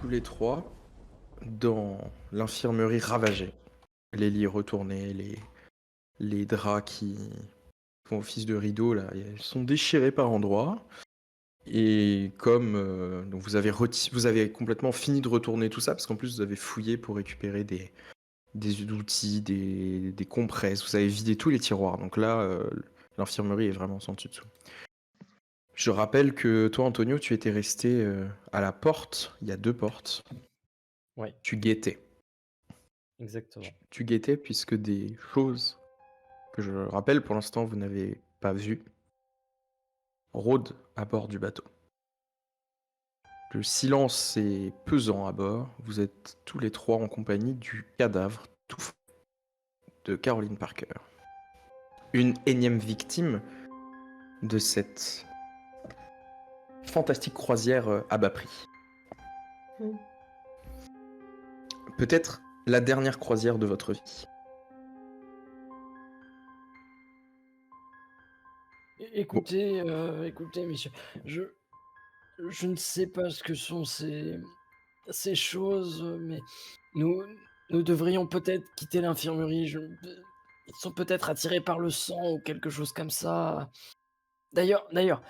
tous les trois dans l'infirmerie ravagée. Les lits retournés, les draps qui font office de rideaux, là, ils sont déchirés par endroits. Et comme donc vous avez complètement fini de retourner tout ça, parce qu'en plus vous avez fouillé pour récupérer des outils, des compresses, vous avez vidé tous les tiroirs. Donc là, l'infirmerie est vraiment sans dessus dessous. Je rappelle que toi, Antonio, tu étais resté à la porte. Il y a 2 portes. Ouais, Tu guettais. exactement. Tu guettais puisque des choses que je rappelle pour l'instant vous n'avez pas vues rôdent à bord du bateau. Le silence est pesant à bord. Vous êtes tous les trois en compagnie du cadavre tout frais de Caroline Parker. Une énième victime de cette fantastique croisière à bas prix. Peut-être la dernière croisière de votre vie. Bon, Écoutez, messieurs, je, je ne sais pas ce que sont ces choses, mais nous, nous devrions peut-être quitter l'infirmerie. Ils sont peut-être attirés par le sang ou quelque chose comme ça. D'ailleurs,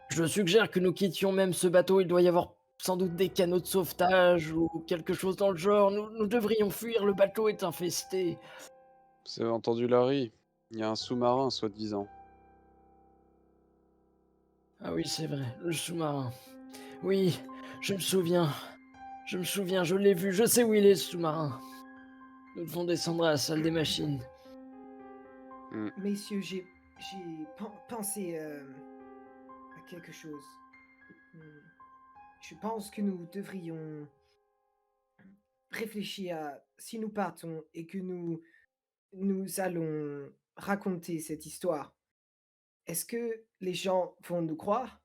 je suggère que nous quittions même ce bateau. Il doit y avoir sans doute des canaux de sauvetage ou quelque chose dans le genre. Nous devrions fuir. Le bateau est infesté. Vous avez entendu Larry? Il y a un sous-marin, soi-disant. Ah oui, c'est vrai, le sous-marin. Oui, je me souviens. Je me souviens, je l'ai vu, je sais où il est, ce sous-marin. Nous devons descendre à la salle des machines. Hmm. Messieurs, j'ai pensé à quelque chose. Hmm. Je pense que nous devrions réfléchir à si nous partons et que nous allons raconter cette histoire. Est-ce que les gens vont nous croire?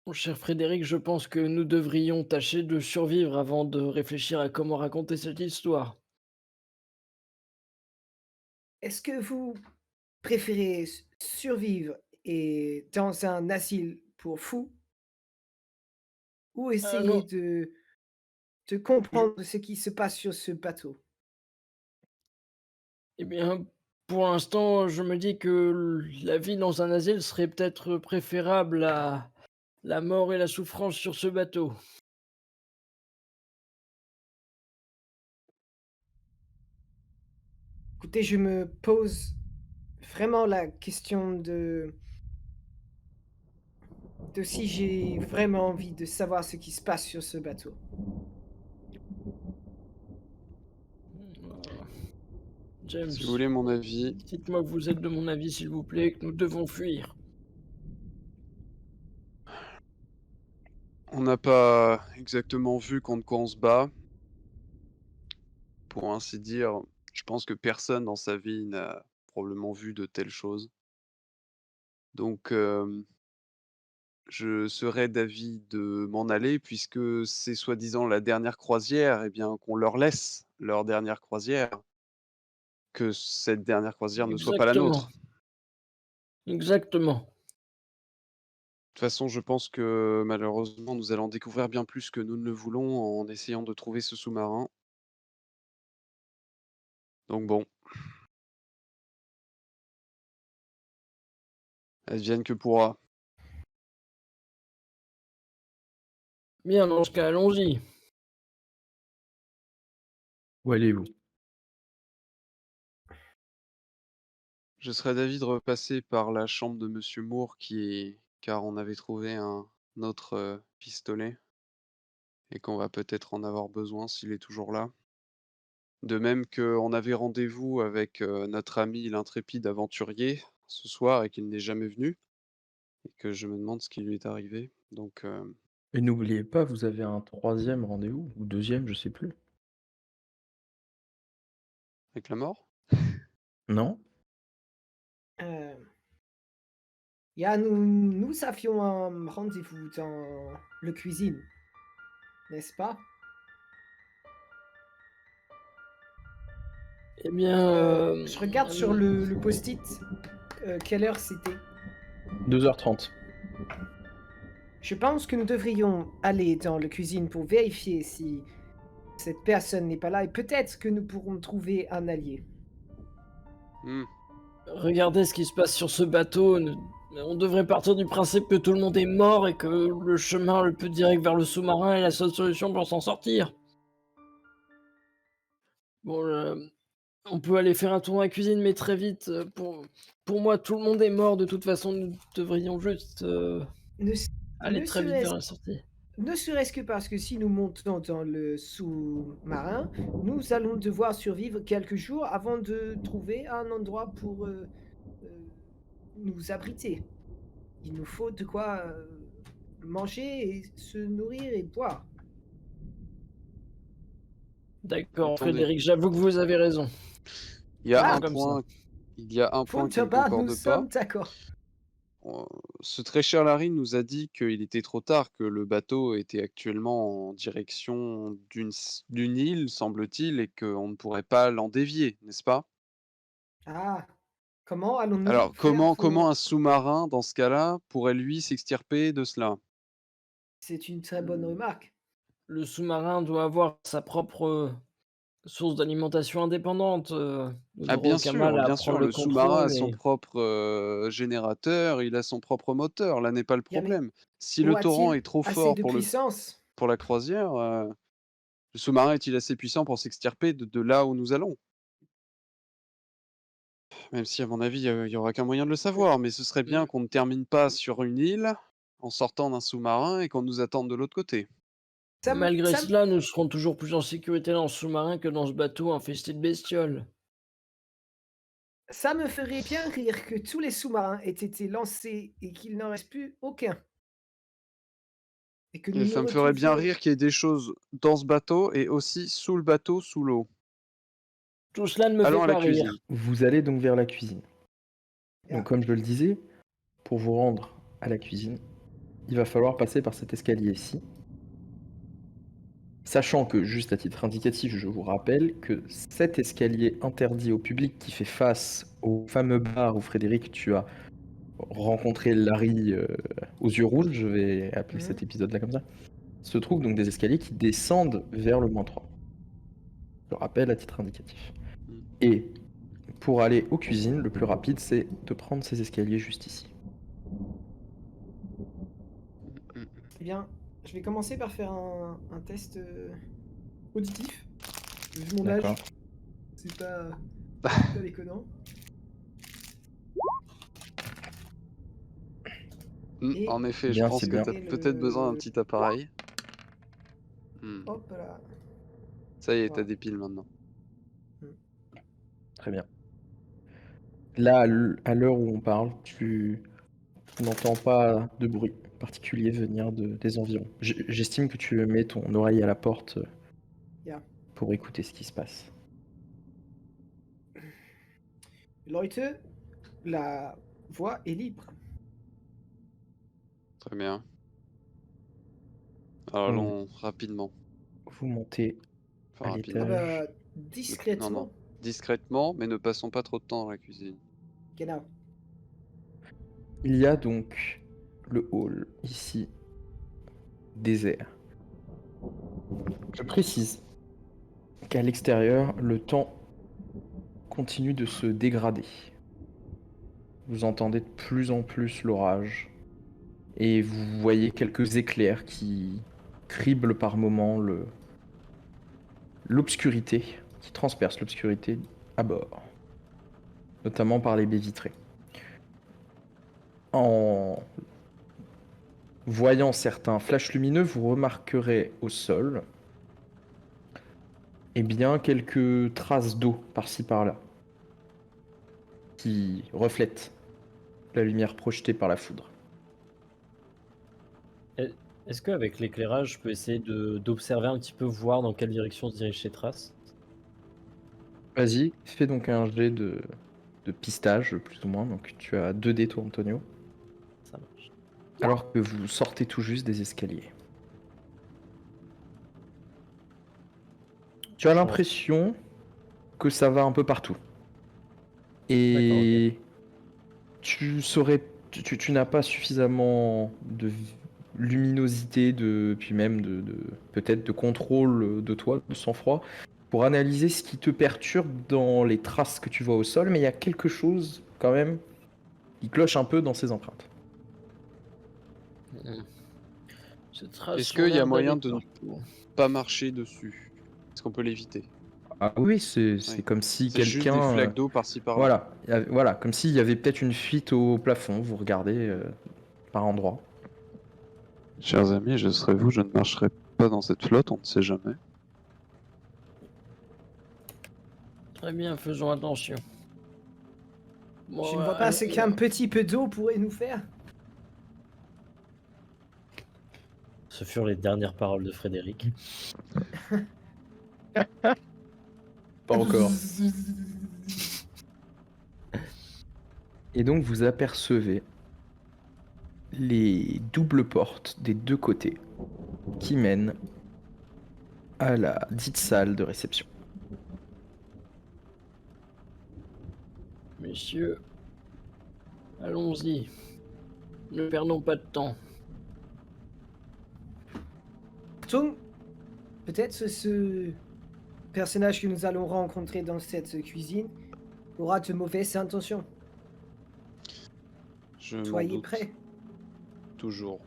Mon cher Frédéric, je pense que nous devrions tâcher de survivre avant de réfléchir à comment raconter cette histoire. Est-ce que vous préférez survivre et dans un asile pour fous ou essayer Non, de je- comprendre ce qui se passe sur ce bateau? eh bien, pour l'instant, je me dis que la vie dans un asile serait peut-être préférable à la mort et la souffrance sur ce bateau. Écoutez, je me pose vraiment la question de si j'ai vraiment envie de savoir ce qui se passe sur ce bateau. Euh, Si James, vous voulez mon avis, dites-moi que vous êtes de mon avis, s'il vous plaît, que nous devons fuir. on n'a pas exactement vu contre quoi on se bat. Pour ainsi dire, je pense que personne dans sa vie n'a probablement vu de telles choses. Donc, je serais d'avis de m'en aller puisque c'est soi-disant la dernière croisière, et bien qu'on leur laisse leur dernière croisière, que cette dernière croisière ne soit pas la Exactement, nôtre. exactement. De toute façon, je pense que malheureusement, nous allons découvrir bien plus que nous ne le voulons en essayant de trouver ce sous-marin. Donc bon, advienne que pourra. Bien, dans ce cas, allons-y. où allez-vous? Je serais d'avis de repasser par la chambre de Monsieur Moore car on avait trouvé un autre pistolet et qu'on va peut-être en avoir besoin s'il est toujours là. De même qu'on avait rendez-vous avec notre ami l'intrépide aventurier ce soir et qu'il n'est jamais venu et que je me demande ce qui lui est arrivé. Donc, Et n'oubliez pas, vous avez un troisième rendez-vous, ou deuxième, je sais plus. avec la mort? Non? Euh, nous avions un rendez-vous dans le cuisine, n'est-ce pas? Eh bien, Je regarde sur le post-it quelle heure c'était. 2h30. Je pense que nous devrions aller dans la cuisine pour vérifier si cette personne n'est pas là et peut-être que nous pourrons trouver un allié. Hmm. Regardez ce qui se passe sur ce bateau. On devrait partir du principe que tout le monde est mort et que le chemin le plus direct vers le sous-marin est la seule solution pour s'en sortir. Bon, on peut aller faire un tour dans la cuisine, mais très vite. Pour moi, tout le monde est mort. De toute façon, nous devrions juste Ne, s- aller ne très vite serait-ce vers la sortie. ne serait-ce que parce que si nous montons dans le sous-marin, nous allons devoir survivre quelques jours avant de trouver un endroit pour nous abriter. Il nous faut de quoi manger et se nourrir et boire. D'accord, Attendez, Frédéric, j'avoue que vous avez raison. il y a Ah, un comme ça. point, il y a un point qui ne Fontaba, nous concorde pas. sommes d'accord. Ce très cher Larry nous a dit qu'il était trop tard, que le bateau était actuellement en direction d'une île, semble-t-il, et qu'on ne pourrait pas l'en dévier, n'est-ce pas? Ah, comment allons-nous Alors, faire comment pour... un sous-marin, dans ce cas-là, pourrait lui s'extirper de cela? C'est une très bonne remarque. Le sous-marin doit avoir sa propre source d'alimentation indépendante. Nous Ah n'aurons aucun mal à bien prendre sûr, le le sous-marin a contrôle son et propre générateur, il a son propre moteur, là n'est pas le Bien, mais problème. Si où le torrent a-t-il est trop assez fort de puissance? pour la croisière, le sous-marin est-il assez puissant pour s'extirper de là où nous allons? Même si à mon avis, il y aura qu'un moyen de le savoir, mais ce serait bien mmh, qu'on ne termine pas sur une île, en sortant d'un sous-marin et qu'on nous attende de l'autre côté. Ça me, malgré ça, me- cela, nous serons toujours plus en sécurité dans le sous-marin que dans ce bateau infesté de bestioles. Ça me ferait bien rire que tous les sous-marins aient été lancés et qu'il n'en reste plus aucun. Et que nous Et nous ça me ferait bien retrouvions... rire qu'il y ait des choses dans ce bateau et aussi sous le bateau, sous l'eau. Tout cela ne me Allons fait à la pas rire. cuisine. Vous allez donc vers la cuisine. Donc Ah, comme je le disais, pour vous rendre à la cuisine, il va falloir passer par cet escalier-ci. Sachant que, juste à titre indicatif, je vous rappelle que cet escalier interdit au public qui fait face au fameux bar où Frédéric, tu as rencontré Larry aux yeux rouges, je vais appeler mhm. cet épisode-là comme ça, se trouvent donc des escaliers qui descendent vers le -3. Je le rappelle à titre indicatif. Mm. Et pour aller aux cuisines, le plus rapide, c'est de prendre ces escaliers juste ici. Mm. Eh bien, je vais commencer par faire un test auditif. Vu mon âge, D'accord. c'est pas déconnant. Et En effet, je Bien, pense c'est que bien. tu as peut-être besoin d'un petit appareil. Mm. hop là. Ça y est, tu as Voilà. des piles maintenant. Très bien. Là, à l'heure où on parle, tu n'entends pas de bruit particulier venir des environs. J'estime que tu mets ton oreille à la porte Yeah. pour écouter ce qui se passe. Leute, la voie est libre. Très bien. Alors Donc, allons rapidement. vous montez Enfin, à Ah rapidement. l'étage. bah, discrètement. Non. Discrètement, mais ne passons pas trop de temps dans la cuisine. Genau. Il y a donc le hall, ici, désert. Je précise qu'à l'extérieur, le temps continue de se dégrader. Vous entendez de plus en plus l'orage et vous voyez quelques éclairs qui criblent par moments l'obscurité, qui transperce l'obscurité à bord, notamment par les baies vitrées. En voyant certains flashs lumineux, vous remarquerez au sol bien quelques traces d'eau par-ci par-là qui reflètent la lumière projetée par la foudre. Est-ce qu'avec l'éclairage, je peux essayer d'observer un petit peu, voir dans quelle direction se dirigent ces traces? Vas-y, fais donc un jet de pistage, plus ou moins. Donc tu as 2 dés, toi, Antonio. Ça marche. Alors que vous sortez tout juste des escaliers. Tu as l'impression que ça va un peu partout. Et tu n'as pas suffisamment luminosité, puis même peut-être de contrôle de toi, de sang-froid, pour analyser ce qui te perturbe dans les traces que tu vois au sol, mais il y a quelque chose quand même qui cloche un peu dans ces empreintes. Ces traces Est-ce ont qu'il y a l'air moyen d'aller de ne partout. pas marcher dessus? Est-ce qu'on peut l'éviter? Ah oui, c'est Oui. comme si C'est juste des quelqu'un... flaques d'eau par-ci par-là. voilà, voilà, comme s'il y avait peut-être une fuite au plafond, vous regardez par endroits. Chers amis, je serais vous, je ne marcherai pas dans cette flotte, on ne sait jamais. Très bien, faisons attention. Bon, Je ne vois pas ce qu'un petit peu d'eau pourrait nous faire. Ce furent les dernières paroles de Frédéric. Pas encore. Et donc vous apercevez les doubles portes des deux côtés qui mènent à la dite salle de réception. Messieurs, allons-y. Ne perdons pas de temps. Tung, peut-être ce personnage que nous allons rencontrer dans cette cuisine aura de mauvaises intentions. Je m'en Soyez doute prêts. toujours.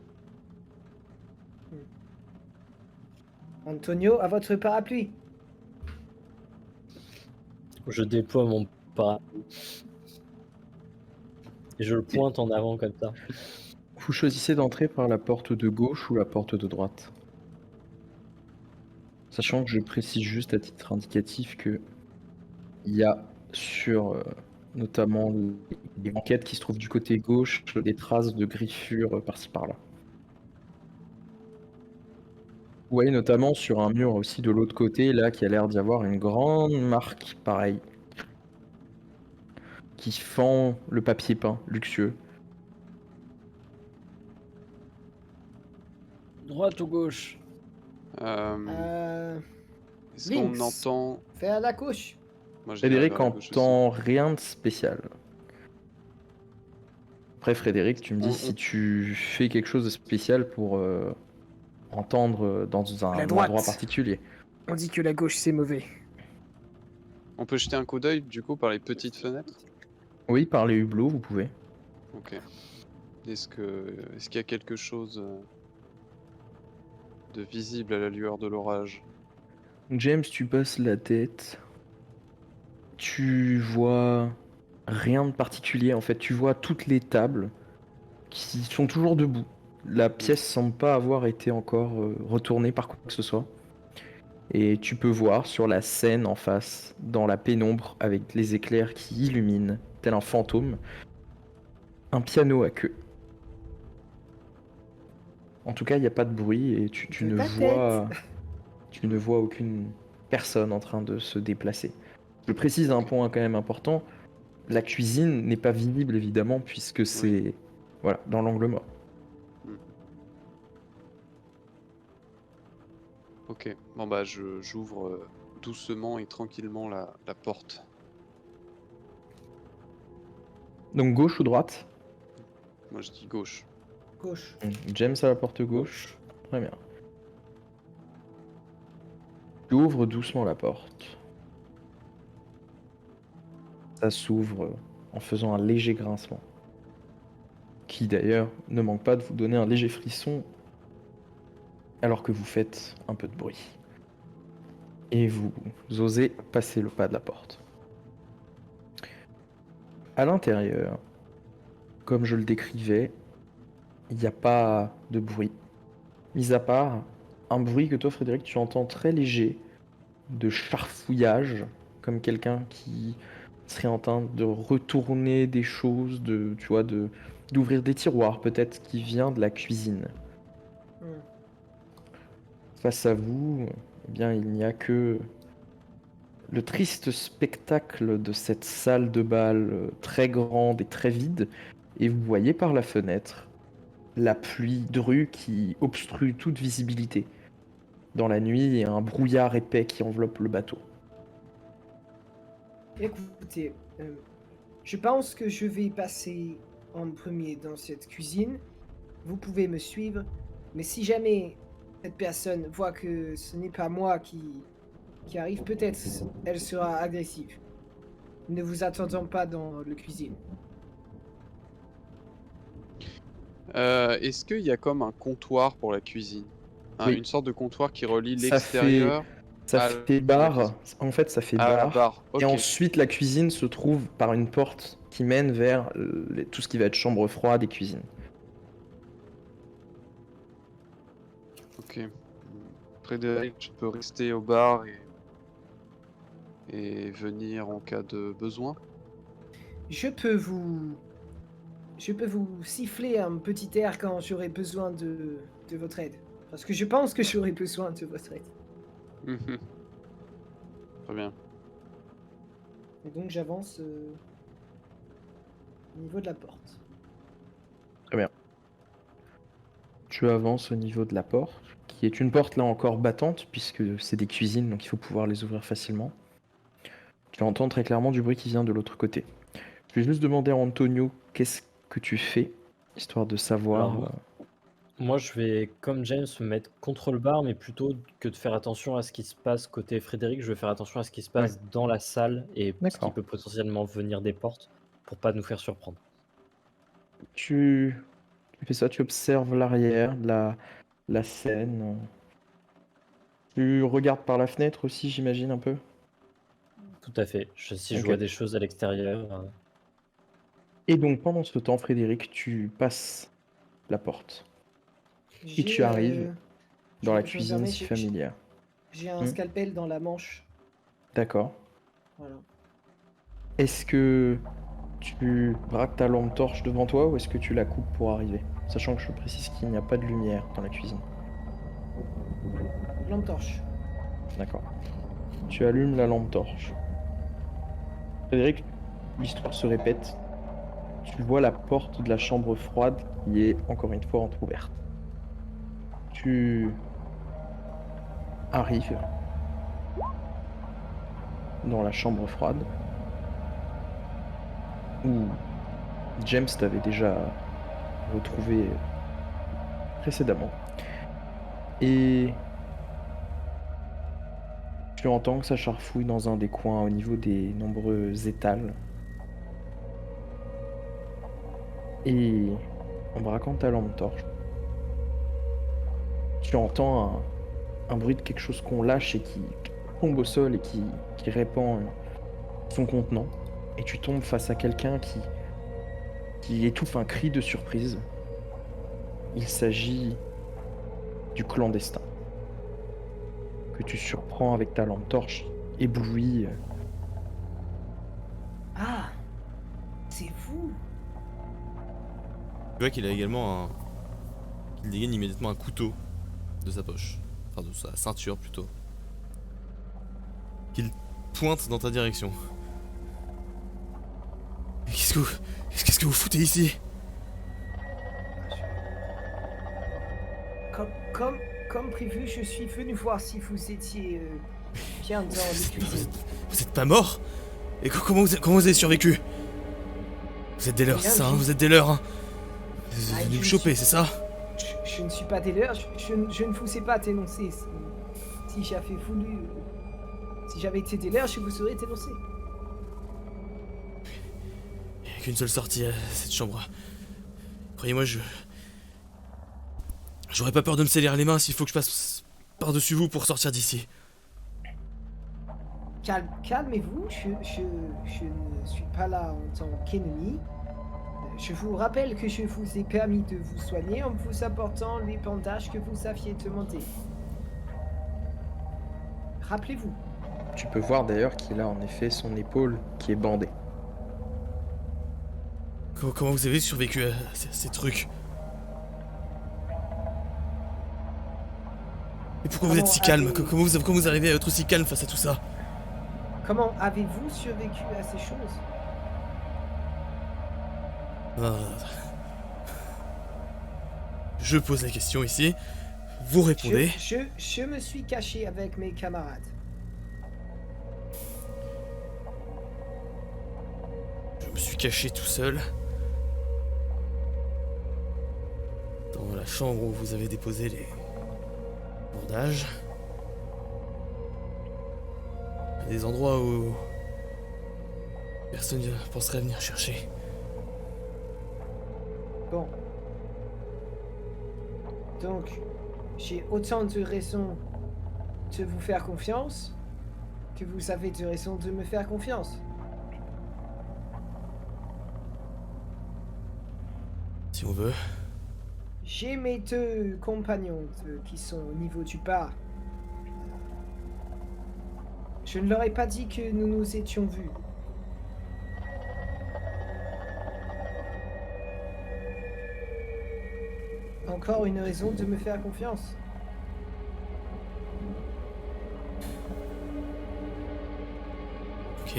Antonio, à votre parapluie. Je déploie mon parapluie. Et je le pointe en avant comme ça. Vous choisissez d'entrer par la porte de gauche ou la porte de droite. Sachant que je précise juste à titre indicatif que il y a sur notamment les banquettes qui se trouvent du côté gauche des traces de griffures par-ci par-là. Vous voyez notamment sur un mur aussi de l'autre côté, là, qui a l'air d'y avoir une grande marque, pareil, qui fend le papier peint luxueux. Droite ou gauche? Est-ce qu'on Lynx. entend... Fais à la gauche. Moi, je dirais Frédéric vers la gauche aussi. entend rien de spécial. Après, Frédéric, tu me dis On- si tu fais quelque chose de spécial pour entendre dans un La droite. endroit particulier. On dit que la gauche c'est mauvais. On peut jeter un coup d'œil du coup par les petites fenêtres? Oui, par les hublots, vous pouvez. Ok. Est-ce qu'il y a quelque chose de visible à la lueur de l'orage? James, tu passes la tête. Tu vois rien de particulier. En fait, tu vois toutes les tables qui sont toujours debout. La pièce semble pas avoir été encore retournée par quoi que ce soit. Et tu peux voir sur la scène en face, dans la pénombre, avec les éclairs qui illuminent, tel un fantôme, un piano à queue. En tout cas, il n'y a pas de bruit et tu De ne ta vois, tu ne vois aucune personne en train de se déplacer. Je précise un point quand même important, la cuisine n'est pas visible évidemment puisque c'est voilà, dans l'angle mort. Ok. Bon bah j'ouvre doucement et tranquillement la porte. Donc gauche ou droite? Moi je dis gauche. Gauche. James à la porte gauche. Très bien. Tu ouvres doucement la porte. Ça s'ouvre en faisant un léger grincement. Qui d'ailleurs ne manque pas de vous donner un léger frisson alors que vous faites un peu de bruit. Et vous osez passer le pas de la porte. À l'intérieur, comme je le décrivais, il n'y a pas de bruit. Mis à part un bruit que toi, Frédéric, tu entends très léger, de charfouillage, comme quelqu'un qui serait en train de retourner des choses, d'ouvrir des tiroirs, peut-être, qui vient de la cuisine. Face à vous, eh bien, il n'y a que le triste spectacle de cette salle de bal très grande et très vide, et vous voyez par la fenêtre la pluie drue qui obstrue toute visibilité. Dans la nuit, il y a un brouillard épais qui enveloppe le bateau. Écoutez, je pense que je vais passer en premier dans cette cuisine. Vous pouvez me suivre. Mais si jamais cette personne voit que ce n'est pas moi qui arrive, peut-être elle sera agressive. Ne vous attendons pas dans la cuisine. Est-ce qu'il y a comme un comptoir pour la cuisine? Oui. Une sorte de comptoir qui relie Ça fait l'extérieur ça à fait la bar. cuisine? En fait, ça fait À la bar. bar, Et OK. ensuite, la cuisine se trouve par une porte qui mène vers tout ce qui va être chambre froide et cuisine. OK. Frédéric, tu peux rester au bar et venir en cas de besoin? Je peux vous siffler un petit air quand j'aurai besoin de votre aide. Parce que je pense que j'aurai besoin de votre aide. Mmh. Très bien. Et donc j'avance au niveau de la porte. Tu avances au niveau de la porte, qui est une porte là encore battante, puisque c'est des cuisines, donc il faut pouvoir les ouvrir facilement. Tu entends très clairement du bruit qui vient de l'autre côté. Je vais juste demander à Antonio qu'est-ce que tu fais, histoire de savoir. Alors, moi, je vais, comme James, me mettre contre le bar, mais plutôt que de faire attention à ce qui se passe côté Frédéric, je vais faire attention à ce qui se passe dans la salle et ce qui D'accord. peut potentiellement venir des portes pour pas nous faire surprendre. Tu fais ça, tu observes l'arrière, la scène. Tu regardes par la fenêtre aussi, j'imagine, un peu. Tout à fait. Si je Ok. vois des choses à l'extérieur, Et donc pendant ce temps, Frédéric, tu passes la porte. Et tu J'ai, arrives dans la je me cuisine permets, si familière. j'ai un Hmm. scalpel dans la manche. D'accord. Voilà. Est-ce que tu braques ta lampe torche devant toi ou est-ce que tu la coupes pour arriver? Sachant que je précise qu'il n'y a pas de lumière dans la cuisine. Lampe torche. D'accord. Tu allumes la lampe torche. Frédéric, l'histoire se répète. Tu vois la porte de la chambre froide qui est encore une fois entrouverte. Tu arrives dans la chambre froide où James t'avait déjà retrouvé précédemment. Et tu entends que ça charfouille dans un des coins au niveau des nombreux étals. Et en braquant ta lampe torche, tu entends un bruit de quelque chose qu'on lâche et qui tombe au sol et qui répand son contenant. Et tu tombes face à quelqu'un qui étouffe un cri de surprise. Il s'agit du clandestin que tu surprends avec ta lampe torche, ébloui. Ah, c'est vous. Tu vois qu'il a également un. Il dégaine immédiatement un couteau de sa poche. Enfin, de sa ceinture plutôt. Qu'il pointe dans ta direction. Mais qu'est-ce que vous foutez ici? Comme prévu, je suis venu voir si vous étiez bien dans les cuisines. Vous êtes pas mort? Et comment vous avez survécu? Vous êtes des leurs, c'est ça, hein? Vous êtes des leurs, hein? Vous êtes venus me choper, c'est ça? Je ne suis pas des leurs, je ne vous ai pas dénoncé. Si j'avais voulu... si j'avais été des leurs, je vous aurais dénoncé. Il n'y a qu'une seule sortie à cette chambre. Croyez-moi, j'aurais pas peur de me salir les mains s'il faut que je passe par-dessus vous pour sortir d'ici. Calmez-vous, je ne suis pas là en tant qu'ennemi. Je vous rappelle que je vous ai permis de vous soigner en vous apportant les bandages que vous aviez demandé. Rappelez-vous. Tu peux voir d'ailleurs qu'il a en effet son épaule qui est bandée. Comment vous avez survécu à ces trucs? Et pourquoi vous êtes si calme? Comment vous arrivez à être aussi calme face à tout ça? Comment avez-vous survécu à ces choses? Je pose la question ici, vous répondez. Je me suis caché avec mes camarades. Je me suis caché tout seul dans la chambre où vous avez déposé les bordages. Il y a des endroits où personne ne penserait venir chercher. Bon. Donc, j'ai autant de raisons de vous faire confiance que vous avez de raisons de me faire confiance. Si on veut. J'ai mes 2 compagnons qui sont au niveau du bar. Je ne leur ai pas dit que nous nous étions vus. Encore une raison de me faire confiance. Ok.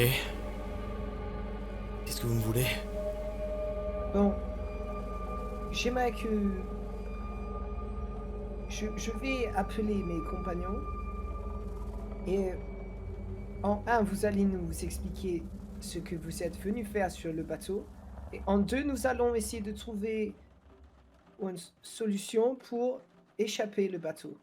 Qu'est-ce que vous me voulez? Bon, j'aimerais que... Je vais appeler mes compagnons. Et en un, vous allez nous expliquer ce que vous êtes venu faire sur le bateau. Et en deux, nous allons essayer de trouver une solution pour échapper le bateau.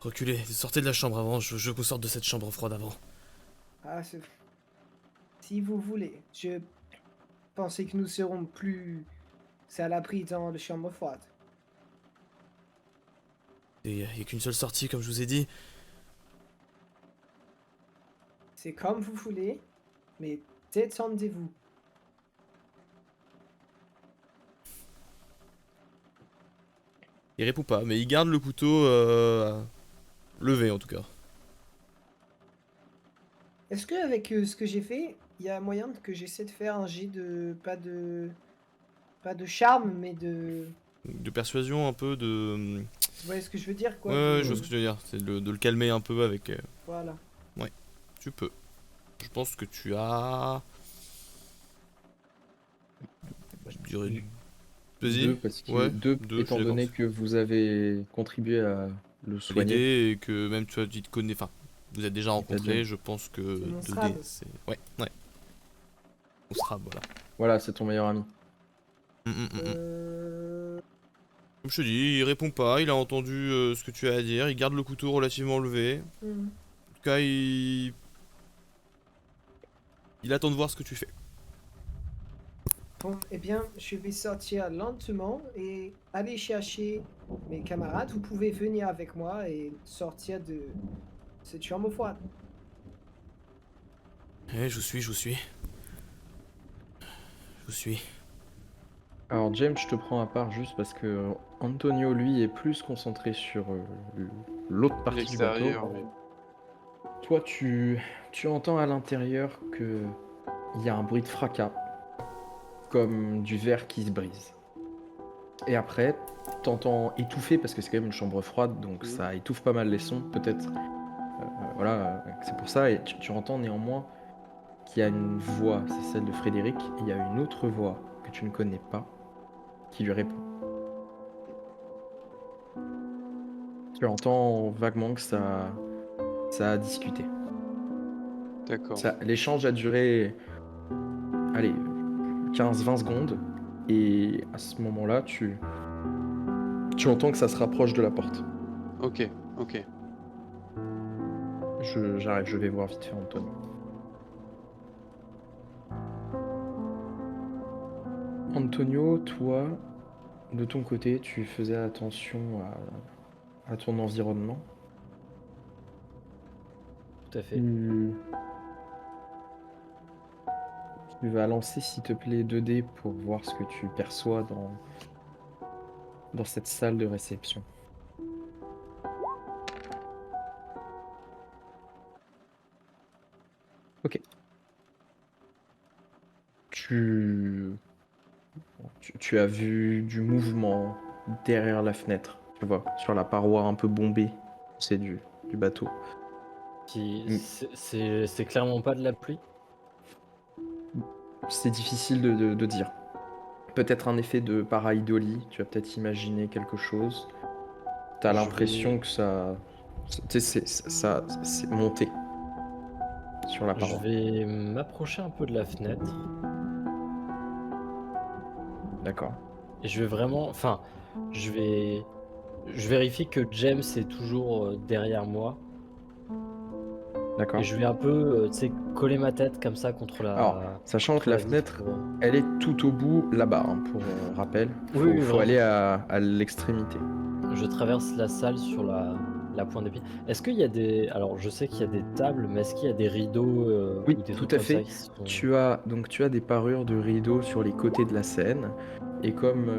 Reculez, sortez de la chambre avant, je veux qu'on sorte de cette chambre froide avant. Ah, si vous voulez. Je pensais que nous serons plus à l'abri dans la chambre froide. Il n'y a qu'une seule sortie, comme je vous ai dit. C'est comme vous voulez, mais détendez-vous. Il répond pas, mais il garde le couteau levé en tout cas. Est-ce qu'avec ce que j'ai fait, il y a moyen que j'essaie de faire un jet de... Pas de charme, mais de... De persuasion un peu, de... Vous voyez ce que je veux dire, quoi? Ouais, je vois ce que tu veux dire. C'est de le calmer un peu avec... Voilà. Ouais, tu peux. Je pense que tu as... Je dirais... Vas-y. Deux, parce que Ouais, deux, deux, étant je suis donné d'accord. que vous avez contribué à le soigner. L'idée est que même tu te connais... Enfin, vous êtes déjà rencontrés, deux. je pense que... C'est mon 2D, Strab. c'est... Ouais, ouais. Au Strab, voilà. Voilà, c'est ton meilleur ami. Comme je te dis, il répond pas, il a entendu ce que tu as à dire, il garde le couteau relativement levé. En tout cas, il attend de voir ce que tu fais. Bon, eh bien, je vais sortir lentement et aller chercher mes camarades. Vous pouvez venir avec moi et sortir de cette chambre froide. Eh, je vous suis. Je vous suis. Alors James, je te prends à part juste parce que Antonio, lui, est plus concentré sur l'autre partie du bateau. L'extérieur, oui. Toi, tu entends à l'intérieur que il y a un bruit de fracas, comme du verre qui se brise. Et après, t'entends étouffer parce que c'est quand même une chambre froide, donc ça étouffe pas mal les sons, peut-être. Voilà, c'est pour ça. Et tu entends néanmoins qu'il y a une voix, c'est celle de Frédéric. Et il y a une autre voix que tu ne connais pas qui lui répond. Tu entends vaguement que ça a discuté. D'accord. L'échange a duré, allez, 15-20 secondes. Et à ce moment-là, tu entends que ça se rapproche de la porte. Ok, ok. J'arrête, je vais voir vite fait Antonio. Antonio, toi, de ton côté, tu faisais attention à ton environnement. Tout à fait. Tu vas lancer, s'il te plaît, 2D pour voir ce que tu perçois dans cette salle de réception. Ok. Tu as vu du mouvement derrière la fenêtre, tu vois, sur la paroi un peu bombée, c'est du bateau. C'est clairement pas de la pluie. C'est difficile de dire. Peut-être un effet de pareidolie, tu vas peut-être imaginer quelque chose. T'as l'impression que ça... Tu sais, c'est monté sur la paroi. Je vais m'approcher un peu de la fenêtre. D'accord. Et je vais vraiment, enfin, je vérifie que James est toujours derrière moi. Et D'accord. je vais un peu, tu sais, coller ma tête comme ça Alors, sachant que la vitre fenêtre, pour, elle est tout au bout là-bas, hein, pour rappel. Oui, Faut, oui, faut aller vraiment. à l'extrémité. Je traverse la salle sur la pointe des pieds. Est-ce qu'il y a des, alors je sais qu'il y a des tables, mais est-ce qu'il y a des rideaux Oui, ou des tout trucs à comme ça fait. qui sont... Tu as des parures de rideaux sur les côtés de la scène. Et comme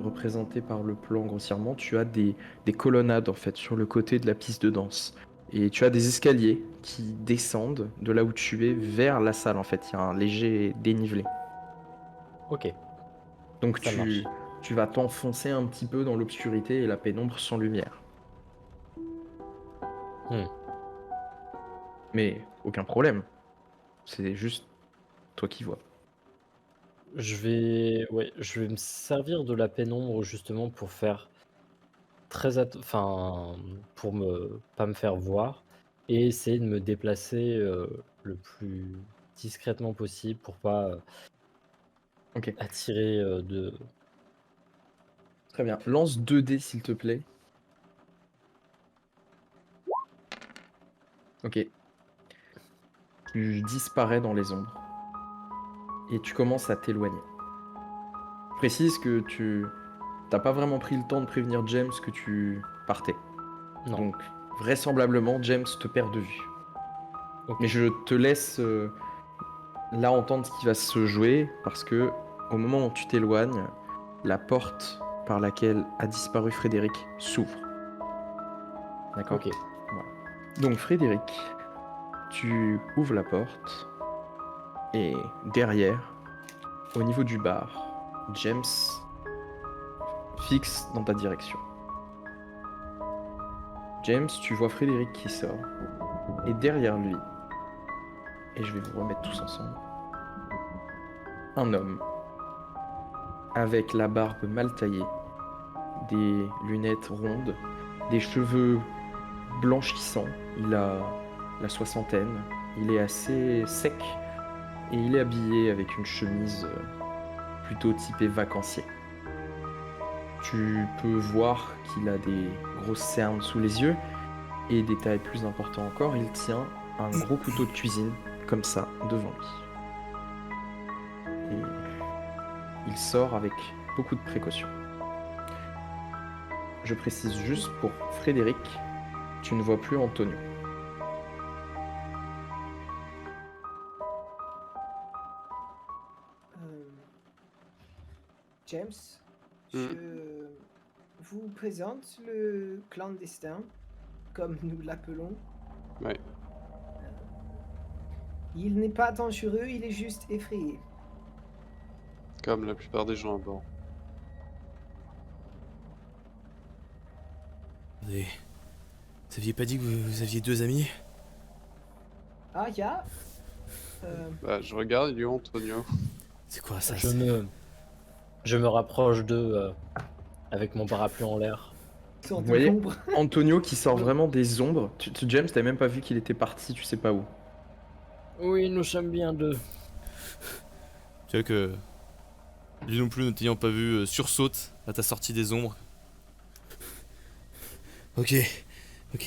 représenté par le plan grossièrement, tu as des colonnades en fait sur le côté de la piste de danse. Et tu as des escaliers qui descendent de là où tu es vers la salle en fait. Il y a un léger dénivelé. Ok, Donc ça marche. tu vas t'enfoncer un petit peu dans l'obscurité et la pénombre sans lumière. Hmm. Mais aucun problème. C'est juste toi qui vois. Je vais me servir de la pénombre justement pour faire enfin, pour pas me faire voir et essayer de me déplacer le plus discrètement possible pour pas Ok, attirer de. très bien. Lance 2 dés s'il te plaît. Ok. Tu disparais dans les ombres. Et tu commences à t'éloigner. Je précise que tu t'as pas vraiment pris le temps de prévenir James que tu partais. Non. Donc vraisemblablement James te perd de vue. Ok. Mais je te laisse là entendre ce qui va se jouer parce que au moment où tu t'éloignes, la porte par laquelle a disparu Frédéric s'ouvre. D'accord. Ok. Voilà. Donc Frédéric, tu ouvres la porte et derrière, au niveau du bar, James fixe dans ta direction. James, tu vois Frédéric qui sort et derrière lui, et je vais vous remettre tous ensemble, un homme avec la barbe mal taillée, des lunettes rondes, des cheveux blanchissants. Il a la soixantaine, il est assez sec et il est habillé avec une chemise plutôt typée vacancier. Tu peux voir qu'il a des grosses cernes sous les yeux et détail plus important encore, il tient un gros couteau de cuisine comme ça devant lui. Et il sort avec beaucoup de précautions. Je précise juste pour Frédéric, tu ne vois plus Antonio. James, je vous présente le clandestin, comme nous l'appelons. Ouais. Il n'est pas dangereux, il est juste effrayé. Comme la plupart des gens à bord. Vous aviez pas dit que vous aviez 2 amis? Ah, ya Bah, je regarde, il est où Antonio? C'est quoi ça? Je me rapproche d'eux avec mon parapluie en l'air. Dans Vous de voyez l'ombre. Antonio qui sort vraiment des ombres. James, t'avais même pas vu qu'il était parti, tu sais pas où. Oui, nous sommes bien deux. Tu vois que lui non plus, ne t'ayant pas vu, sursaute à ta sortie des ombres. Ok,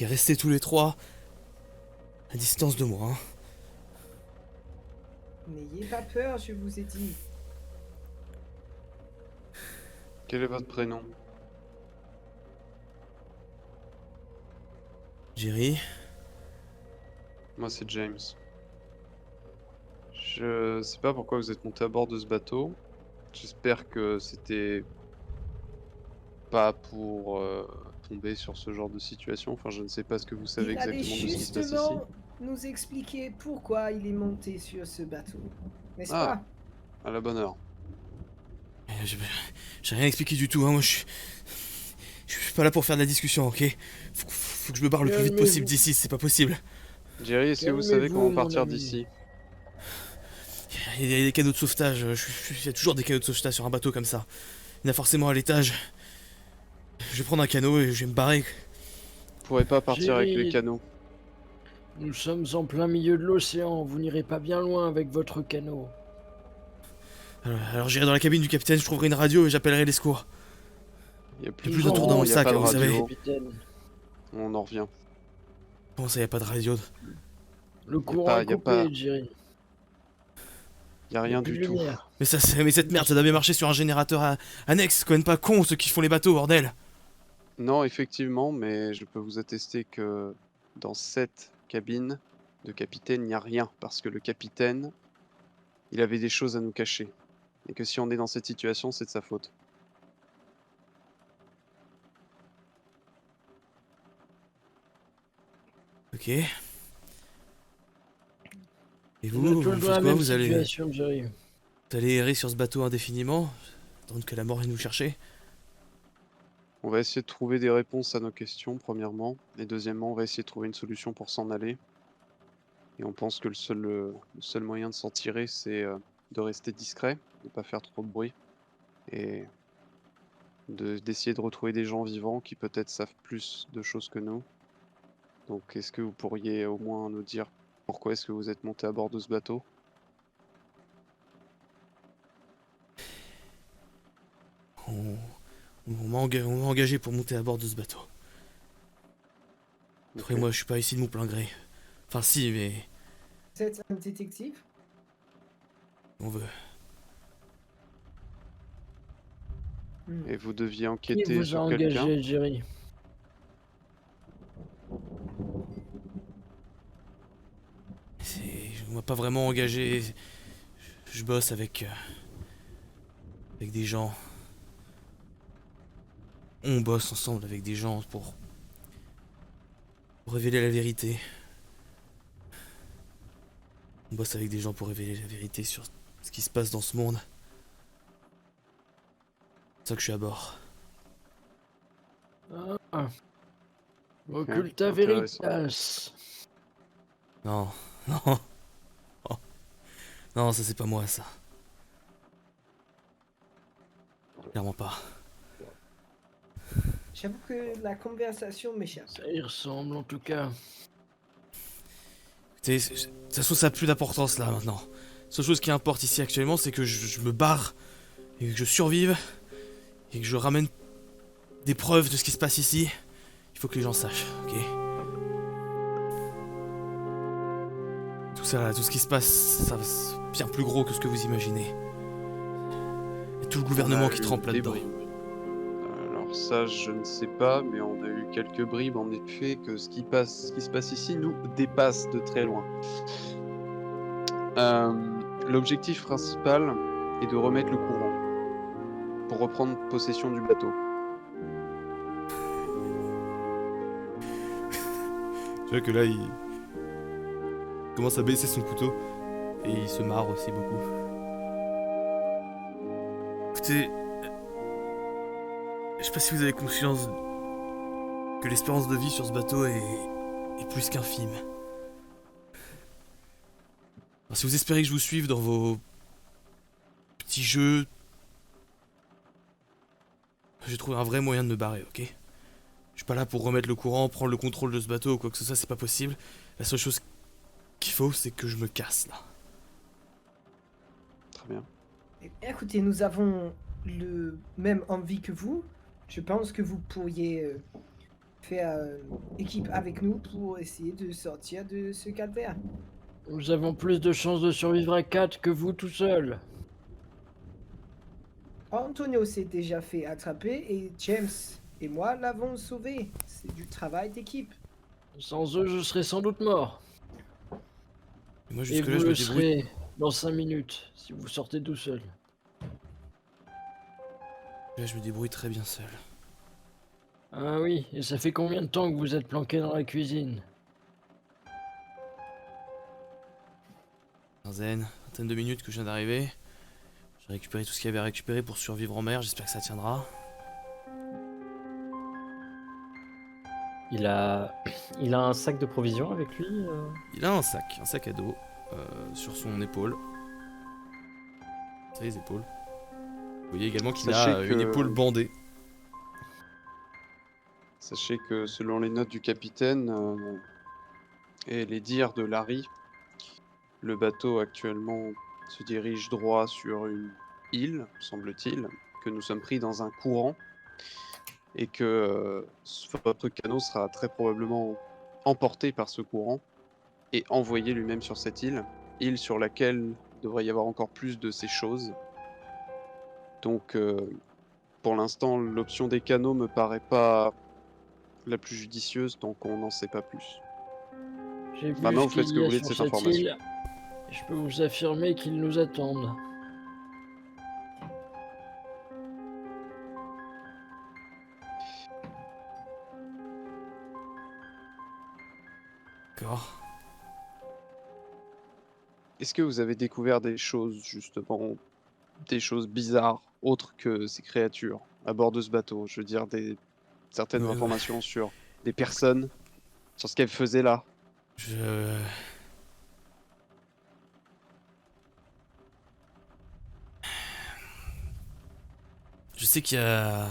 restez tous les 3 à distance de moi, hein. N'ayez pas peur, je vous ai dit. Quel est votre prénom? Jerry, Moi, c'est James. Je sais pas pourquoi vous êtes monté à bord de ce bateau. J'espère que c'était pas pour tomber sur ce genre de situation. Enfin, je ne sais pas ce que vous savez Il allait exactement de ce qui se passe ici. justement nous expliquer pourquoi il est monté sur ce bateau. N'est-ce Ah. pas? À la bonne heure. j'ai rien expliqué du tout, hein. Moi, je suis pas là pour faire de la discussion, ok? Faut que je me barre le plus vite possible d'ici, c'est pas possible. Jerry, est-ce que vous savez Calmez-vous, comment mon partir ami. d'ici? Il y a des canaux de sauvetage, il y a toujours des canaux de sauvetage sur un bateau comme ça. Il y en a forcément à l'étage. Je vais prendre un canot et je vais me barrer. Vous pourrez pas partir avec Jerry. les canaux. Nous sommes en plein milieu de l'océan, vous n'irez pas bien loin avec votre canot. Alors j'irai dans la cabine du capitaine, je trouverai une radio et j'appellerai les secours. Il y a plus de tour dans mon il y a sac, pas de vous savez. radio. Capitaine. On en revient. Comment ça, y a pas de radio? Le courant est y a coupé, pas- Jerry. Il y a Il y a rien plus du de tout. lumière. Mais cette merde, ça devait marcher sur un générateur annexe, c'est quand même pas con ceux qui font les bateaux, bordel. Non, effectivement, mais je peux vous attester que dans cette cabine de capitaine, il n'y a rien. Parce que le capitaine, il avait des choses à nous cacher. Et que si on est dans cette situation, c'est de sa faute. Ok. Et On vous, est vous tous dans faites la quoi? même Vous allez situation, Jerry. errer sur ce bateau indéfiniment? Attendre que la mort vienne nous chercher? On va essayer de trouver des réponses à nos questions, premièrement. Et deuxièmement, on va essayer de trouver une solution pour s'en aller. Et on pense que le seul moyen de s'en tirer, c'est de rester discret, de ne pas faire trop de bruit. Et d'essayer de retrouver des gens vivants qui peut-être savent plus de choses que nous. Donc est-ce que vous pourriez au moins nous dire pourquoi est-ce que vous êtes monté à bord de ce bateau? On m'a engagé pour monter à bord de ce bateau. Ok. Et moi, je suis pas ici de mon plein gré. Enfin, si, mais Vous êtes un détective? on veut. Et vous deviez Qui enquêter vous a sur quelqu'un? engagé, Jerry? On m'a pas vraiment engagé. Je bosse avec des gens. On bosse ensemble avec des gens pour révéler la vérité. On bosse avec des gens pour révéler la vérité sur ce qui se passe dans ce monde. C'est ça que je suis à bord. Ah. Ok, Occulta intéressant. Veritas. Non, non. Oh. Non, ça c'est pas moi, ça. Clairement pas. J'avoue que la conversation m'échappe. Ça y ressemble en tout cas. De toute façon, ça n'a plus d'importance là maintenant. La seule chose qui importe ici actuellement, c'est que je me barre et que je survive et que je ramène des preuves de ce qui se passe ici. Il faut que les gens sachent, ok? Tout ça là, tout ce qui se passe, ça c'est bien plus gros que ce que vous imaginez. Il y a tout le gouvernement On a qui eu trempe des là-dedans. bribes. Alors ça, je ne sais pas, mais on a eu quelques bribes en effet que ce qui se passe ici nous dépasse de très loin. L'objectif principal est de remettre le courant pour reprendre possession du bateau. Tu vois que là, il commence à baisser son couteau et il se marre aussi beaucoup. Écoutez, je sais pas si vous avez conscience que l'espérance de vie sur ce bateau est plus qu'infime. Alors, si vous espérez que je vous suive dans vos petits jeux, j'ai trouvé un vrai moyen de me barrer, ok? Je suis pas là pour remettre le courant, prendre le contrôle de ce bateau ou quoi que ce soit, c'est pas possible. La seule chose qu'il faut, c'est que je me casse là. Très bien. Écoutez, nous avons le même envie que vous. Je pense que vous pourriez faire équipe avec nous pour essayer de sortir de ce calvaire. Nous avons plus de chances de survivre à 4 que vous tout seul. Antonio s'est déjà fait attraper et James et moi l'avons sauvé. C'est du travail d'équipe. Sans eux, je serais sans doute mort. Et moi, Et jusque-là, vous je me le débrouille. serez dans 5 minutes, si vous sortez tout seul. Là, je me débrouille très bien seul. Ah oui, et ça fait combien de temps que vous êtes planqué dans la cuisine? Vingtaine de minutes que je viens d'arriver. J'ai récupéré tout ce qu'il y avait à récupérer pour survivre en mer, j'espère que ça tiendra. Il a un sac de provisions avec lui Il a un sac à dos, sur son épaule. Sur les épaules. Vous voyez également qu'il Sachez a une que- épaule bandée. Sachez que selon les notes du capitaine et les dires de Larry, le bateau actuellement se dirige droit sur une île, semble-t-il, que nous sommes pris dans un courant et que votre canot sera très probablement emporté par ce courant et envoyé lui-même sur cette île sur laquelle il devrait y avoir encore plus de ces choses. Donc, pour l'instant, l'option des canots me paraît pas la plus judicieuse, donc on n'en sait pas plus. J'ai vu Maintenant, ce vous faites ce qu'il que y vous a voulez de sur cette cette information. île. Et je peux vous affirmer qu'ils nous attendent. D'accord. Est-ce que vous avez découvert des choses, justement, des choses bizarres, autres que ces créatures, à bord de ce bateau? Je veux dire, certaines Ouais, ouais. informations sur des personnes, sur ce qu'elles faisaient là. Je... Je sais qu'il y a...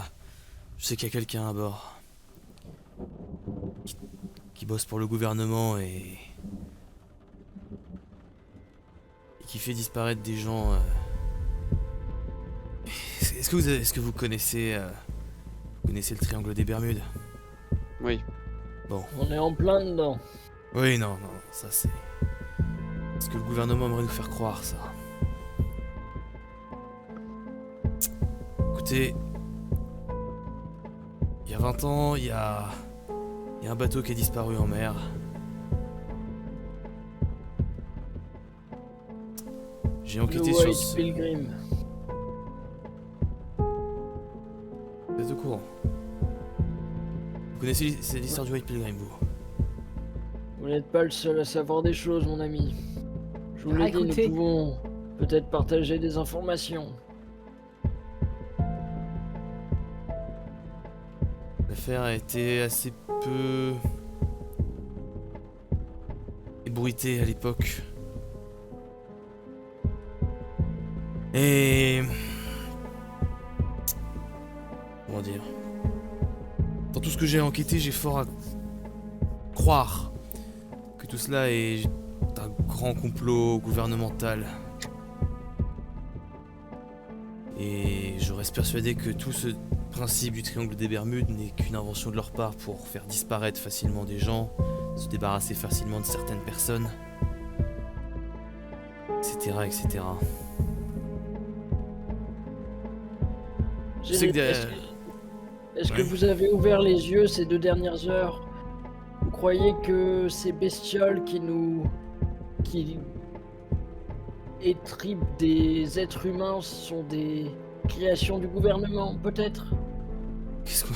Je sais qu'il y a quelqu'un à bord qui bosse pour le gouvernement et qui fait disparaître des gens. Est-ce que vous connaissez le triangle des Bermudes? Oui. Bon. On est en plein dedans. Oui, non, ça c'est... Ce que le gouvernement aimerait nous faire croire, ça. Écoutez, il y a 20 ans, il y a un bateau qui est disparu en mer. J'ai Le enquêté sur White ce... Pilgrim. Vous êtes au courant? Vous connaissez l'histoire du White Pilgrim, vous? Vous n'êtes pas le seul à savoir des choses, mon ami. Je vous l'ai dit, écoutez. nous pouvons peut-être partager des informations. L'affaire a été assez peu ébruitée à l'époque. Et... Comment dire? Dans tout ce que j'ai enquêté, j'ai fort à croire que tout cela est un grand complot gouvernemental. Et je reste persuadé que tout ce principe du triangle des Bermudes n'est qu'une invention de leur part pour faire disparaître facilement des gens, se débarrasser facilement de certaines personnes, etc. etc. Je sais que derrière... Est-ce que Ouais. vous avez ouvert les yeux ces 2 dernières heures? Vous croyez que ces bestioles qui étripent des êtres humains sont des créations du gouvernement, peut-être? Qu'est-ce qu'on...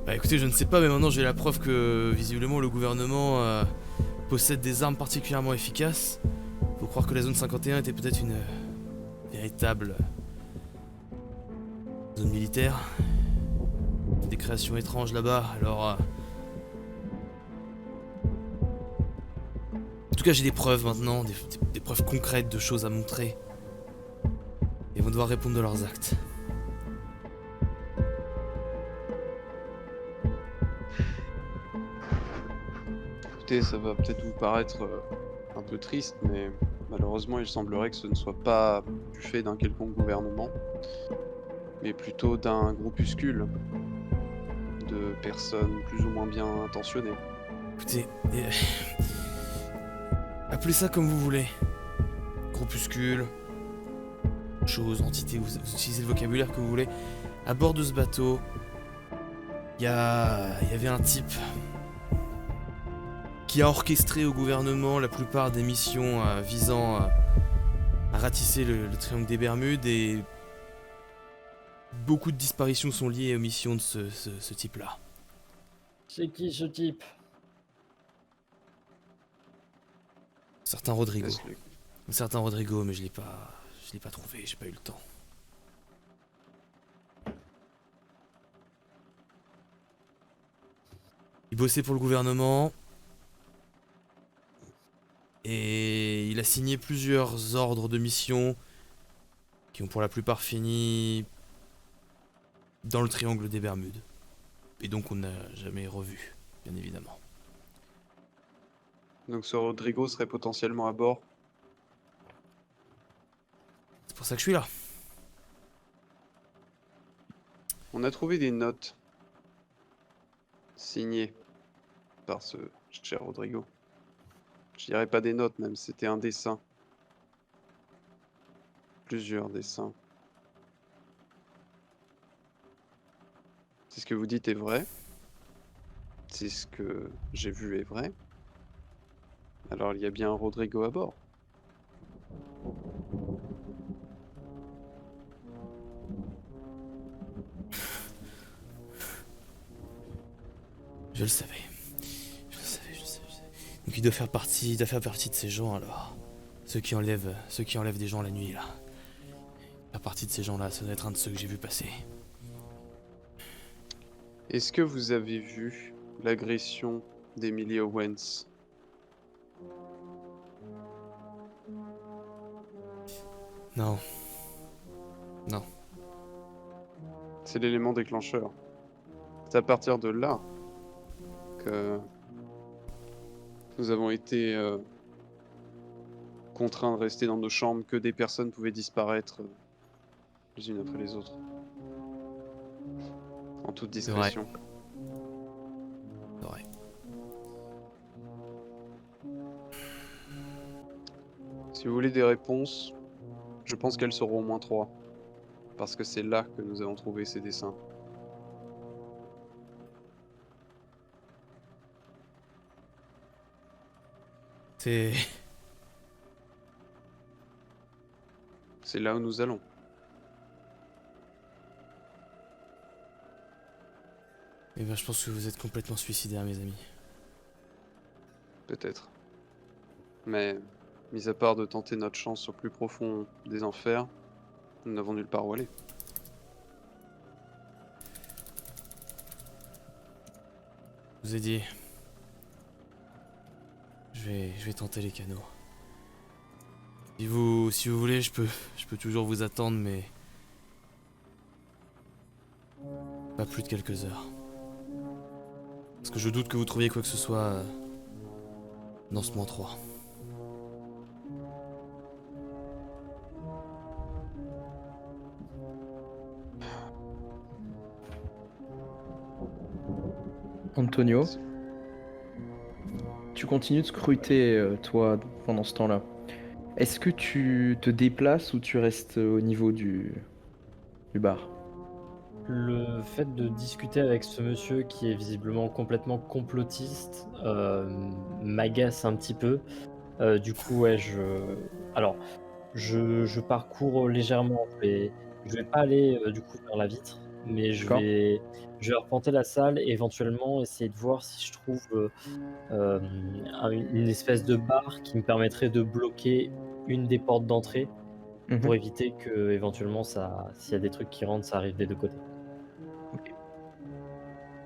Bah écoutez, je ne sais pas, mais maintenant j'ai la preuve que visiblement le gouvernement possède des armes particulièrement efficaces. Faut croire que la zone 51 était peut-être une véritable zone militaire. Des créations étranges là-bas, alors... En tout cas, j'ai des preuves maintenant, des preuves concrètes de choses à montrer. Ils vont devoir répondre de leurs actes. Écoutez, ça va peut-être vous paraître un peu triste, mais malheureusement, il semblerait que ce ne soit pas du fait d'un quelconque gouvernement, mais plutôt d'un groupuscule de personnes plus ou moins bien intentionnées. Écoutez, appelez ça comme vous voulez. Groupuscule, chose, entité, vous utilisez le vocabulaire que vous voulez. À bord de ce bateau, il y avait un type qui a orchestré au gouvernement la plupart des missions visant à ratisser le triangle des Bermudes, et beaucoup de disparitions sont liées aux missions de ce type-là. C'est qui ce type? Certain Rodrigo. Laisse-le. Un certain Rodrigo, mais je l'ai pas trouvé, j'ai pas eu le temps. Il bossait pour le gouvernement et il a signé plusieurs ordres de mission qui ont pour la plupart fini dans le triangle des Bermudes. Et donc on n'a jamais revu, bien évidemment. Donc ce Rodrigo serait potentiellement à bord. pour ça que je suis là. On a trouvé des notes signées par ce cher Rodrigo. Je dirais pas des notes même, c'était un dessin. Plusieurs dessins. Si ce que vous dites est vrai, si ce que j'ai vu est vrai, alors il y a bien un Rodrigo à bord. Je le savais. Je le savais, je le savais, je le savais. Donc il doit faire partie de ces gens alors. Ceux qui enlèvent des gens la nuit là. Faire partie de ces gens-là, ça doit être un de ceux que j'ai vu passer. Est-ce que vous avez vu l'agression d'Emily Owens? Non. Non. C'est l'élément déclencheur. C'est à partir de là que nous avons été contraints de rester dans nos chambres, que des personnes pouvaient disparaître les unes après les autres. En toute C'est vrai. discrétion. C'est vrai. Si vous voulez des réponses, je pense qu'elles seront au moins 3. Parce que c'est là que nous avons trouvé ces dessins. C'est... C'est là où nous allons. Eh ben je pense que vous êtes complètement suicidaires mes amis. Peut-être. Mais, mis à part de tenter notre chance au plus profond des enfers, nous n'avons nulle part où aller. Je vous ai dit... Je vais tenter les canaux. Si vous voulez, je peux toujours vous attendre, mais... Pas plus de quelques heures. Parce que je doute que vous trouviez quoi que ce soit... dans ce mont 3. Antonio, tu continues de scruter, toi, pendant ce temps-là. Est-ce que tu te déplaces ou tu restes au niveau du bar? Le fait de discuter avec ce monsieur qui est visiblement complètement complotiste m'agace un petit peu. Du coup, ouais, alors, je parcours légèrement. Je vais pas aller du coup vers la vitre, mais D'accord. je vais arpenter la salle et éventuellement essayer de voir si je trouve une espèce de barre qui me permettrait de bloquer une des portes d'entrée pour Mhm. éviter que éventuellement s'il y a des trucs qui rentrent, ça arrive des deux côtés.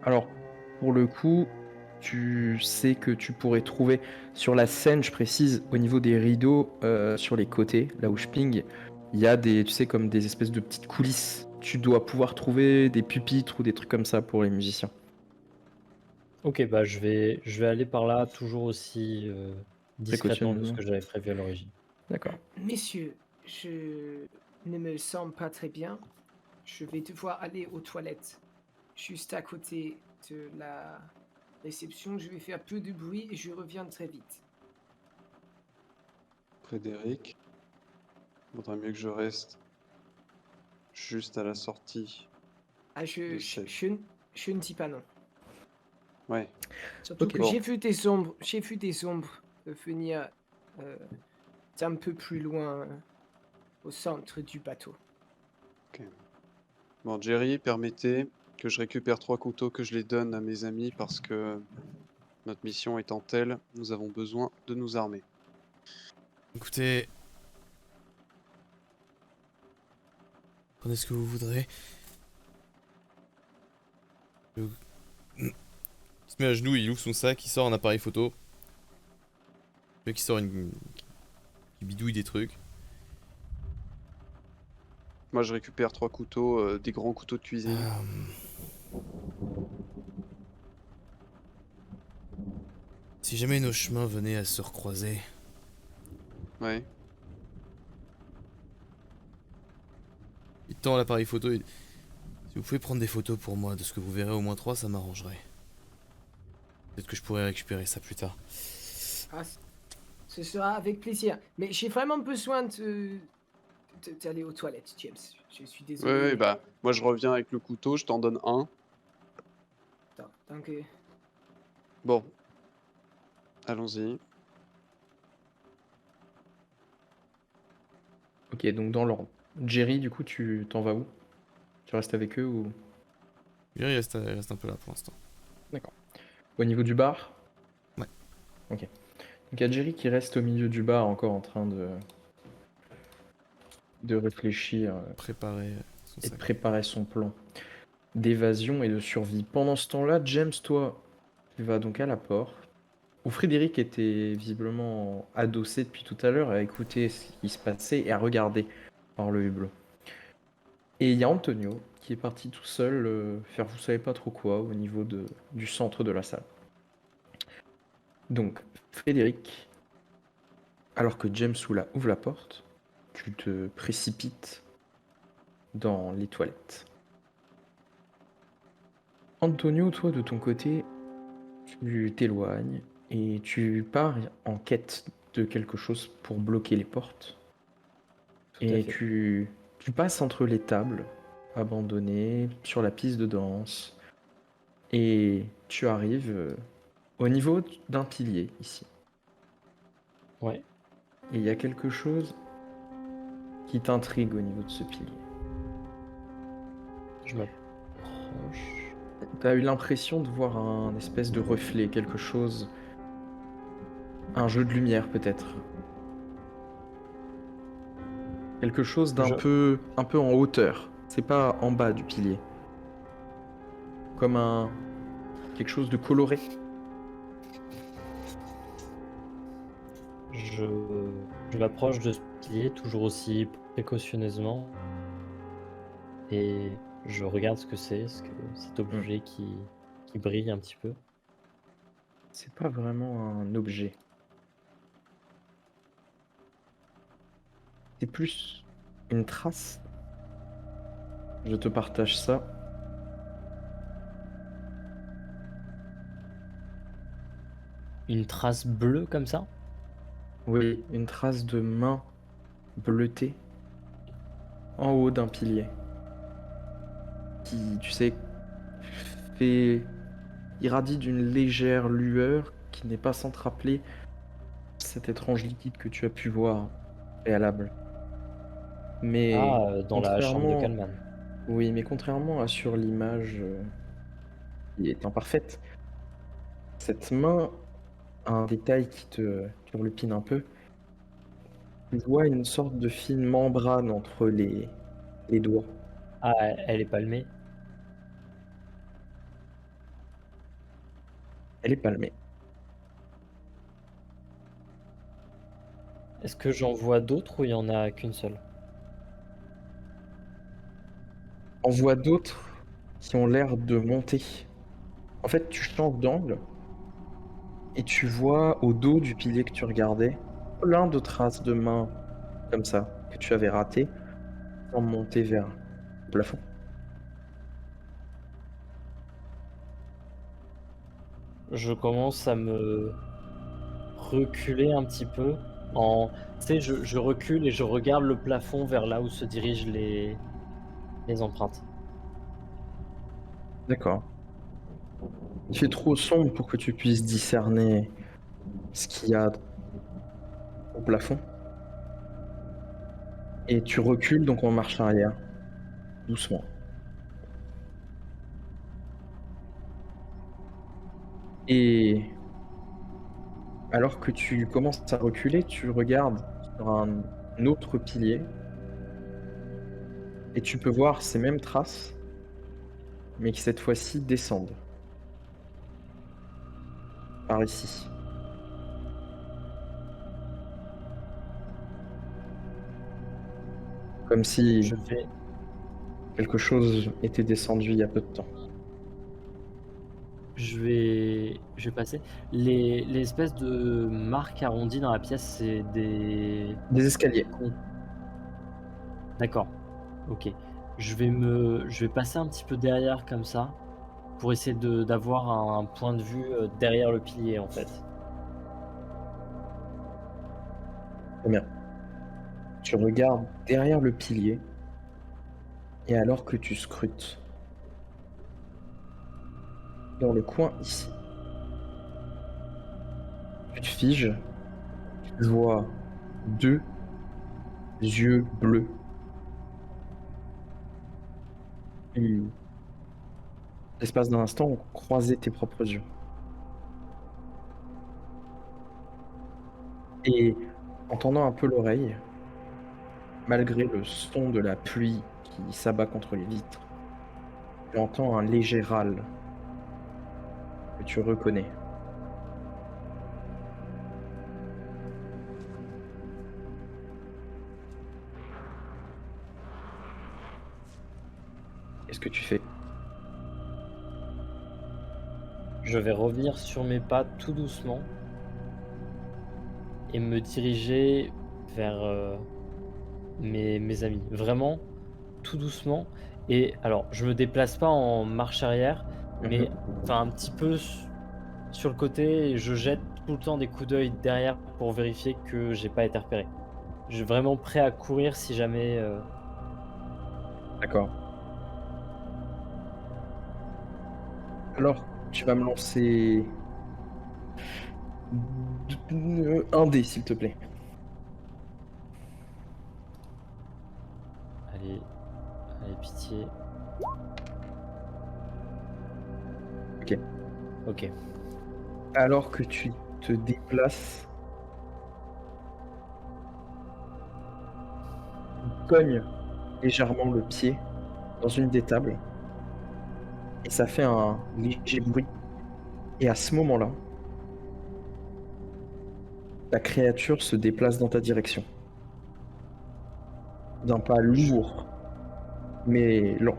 Alors, pour le coup, tu sais que tu pourrais trouver sur la scène, je précise, au niveau des rideaux, sur les côtés, là où je ping, il y a des, tu sais, comme des espèces de petites coulisses. Tu dois pouvoir trouver des pupitres ou des trucs comme ça pour les musiciens. Ok, bah je vais aller par là toujours aussi discrètement que ce Précautionneusement. que j'avais prévu à l'origine. D'accord. Messieurs, je ne me sens pas très bien. Je vais devoir aller aux toilettes. Juste à côté de la réception. Je vais faire peu de bruit et je reviens très vite. Frédéric, vaudrait mieux que je reste juste à la sortie Ah, de je, cette... je ne dis pas non. Ouais, Surtout Ok. que Bon. j'ai vu des ombres venir d'un peu plus loin au centre du bateau. ok. Bon, Jerry, permettez que je récupère 3 couteaux, que je les donne à mes amis parce que notre mission étant telle, nous avons besoin de nous armer. Écoutez... Prenez ce que vous voudrez. Il se met à genoux, il ouvre son sac, il sort un appareil photo. Le mec qui sort qui bidouille des trucs. Moi, je récupère 3 couteaux, des grands couteaux de cuisine. Si jamais nos chemins venaient à se recroiser, Ouais. Il tend l'appareil photo et... Si vous pouvez prendre des photos pour moi de ce que vous verrez au moins 3, ça m'arrangerait. Peut-être que je pourrais récupérer ça plus tard. Ah, ce sera avec plaisir. Mais j'ai vraiment besoin d'aller aux toilettes, James. Je suis désolé. Ouais, bah, moi je reviens avec le couteau, je t'en donne un. Donc, Bon, allons-y. Ok, donc dans l'ordre. Jerry, du coup, tu t'en vas où? Tu restes avec eux ou... Il reste un peu là pour l'instant. D'accord. Au niveau du bar? Ouais. Ok. Donc il y a Jerry qui reste au milieu du bar encore en train de réfléchir Préparer son et de sac. préparer son plan d'évasion et de survie. Pendant ce temps-là, James, toi, tu vas donc à la porte, où Frédéric était visiblement adossé depuis tout à l'heure à écouter ce qui se passait et à regarder par le hublot. Et il y a Antonio qui est parti tout seul faire vous savez pas trop quoi au niveau du centre de la salle. Donc, Frédéric, alors que James ouvre la porte, tu te précipites dans les toilettes. Antonio, toi de ton côté, tu t'éloignes et tu pars en quête de quelque chose pour bloquer les portes. Tout à Et fait. tu passes entre les tables abandonnées, sur la piste de danse, et tu arrives au niveau d'un pilier ici. Ouais. Et il y a quelque chose qui t'intrigue au niveau de ce pilier. Je m'approche. T'as eu l'impression de voir un espèce de reflet, quelque chose, un jeu de lumière peut-être. Quelque chose d'un Je- un peu en hauteur. C'est pas en bas du pilier. Comme quelque chose de coloré. Je m'approche de ce pilier, toujours aussi précautionneusement. Et je regarde ce que c'est, cet objet qui brille un petit peu. C'est pas vraiment un objet. C'est plus une trace. Je te partage ça. Une trace bleue comme ça? Oui, une trace de main bleutée en haut d'un pilier. Qui, tu sais, irradie d'une légère lueur qui n'est pas sans te rappeler cet étrange liquide que tu as pu voir préalable. Mais Dans la chambre de contrairement, Kalman. oui, mais contrairement à sur l'image qui est imparfaite, cette main a un détail qui te turlupine un peu. Tu vois une sorte de fine membrane entre les doigts. Ah, elle est palmée. Elle est palmée. Est-ce que j'en vois d'autres ou il y en a qu'une seule? On voit d'autres qui ont l'air de monter. En fait, tu changes d'angle et tu vois au dos du pilier que tu regardais plein de traces de mains comme ça que tu avais ratées sans monter vers le plafond. Je commence à me reculer un petit peu. Tu sais, je recule et je regarde le plafond vers là où se dirigent les empreintes. D'accord. Il fait trop sombre pour que tu puisses discerner ce qu'il y a au plafond. Et tu recules donc en marche arrière, doucement. Et alors que tu commences à reculer, tu regardes sur un autre pilier et tu peux voir ces mêmes traces, mais qui cette fois-ci descendent. Par ici. Comme si Je vais, quelque chose était descendu il y a peu de temps. je vais passer. Les espèces de marques arrondies dans la pièce, c'est des... Des escaliers. D'accord. Ok. je vais passer un petit peu derrière comme ça, pour essayer d'avoir un point de vue, derrière le pilier, en fait. Très bien. Tu regardes derrière le pilier, et alors que tu scrutes, dans le coin ici, tu te figes, tu vois 2 yeux bleus. Qui, l'espace d'un instant, ont croisé tes propres yeux. Et en tendant un peu l'oreille, malgré le son de la pluie qui s'abat contre les vitres, tu entends un léger râle que tu reconnais. Qu'est-ce que tu fais? Je vais revenir sur mes pas tout doucement et me diriger vers, mes amis. Vraiment tout doucement et alors je me déplace pas en marche arrière, mais enfin un petit peu sur le côté et je jette tout le temps des coups d'œil derrière pour vérifier que j'ai pas été repéré. Je suis vraiment prêt à courir si jamais, D'accord. Alors, tu vas me lancer un dé, s'il te plaît. allez, allez pitié. Ok. OK. Alors que tu te déplaces, tu cognes légèrement le pied dans une des tables et ça fait un léger bruit. Et à ce moment-là, la créature se déplace dans ta direction. D'un pas lourd, mais lent.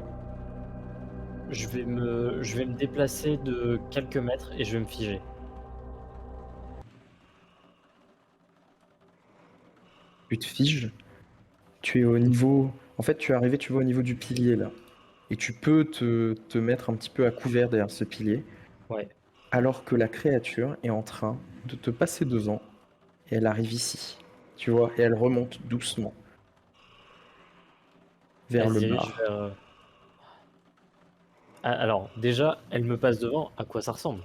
Je vais me déplacer de quelques mètres et je vais me figer. Tu te figes, tu es au niveau... En fait, tu es arrivé, tu vois, au niveau du pilier, là. Et tu peux te mettre un petit peu à couvert derrière ce pilier, Ouais. alors que la créature est en train de te passer devant, et elle arrive ici, tu vois, et elle remonte doucement vers Elle se le dirige bar. vers, ah alors déjà, elle me passe devant, à quoi ça ressemble?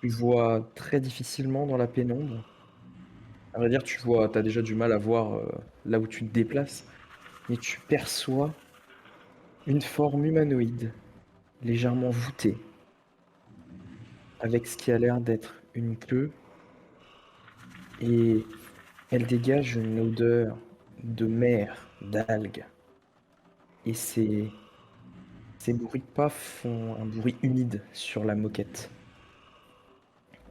Tu vois très difficilement dans la pénombre. À vrai dire, tu vois, t'as déjà du mal à voir là où tu te déplaces, mais tu perçois une forme humanoïde, légèrement voûtée, avec ce qui a l'air d'être une queue, et elle dégage une odeur de mer, d'algues. Et ces bruits de pas font un bruit humide sur la moquette.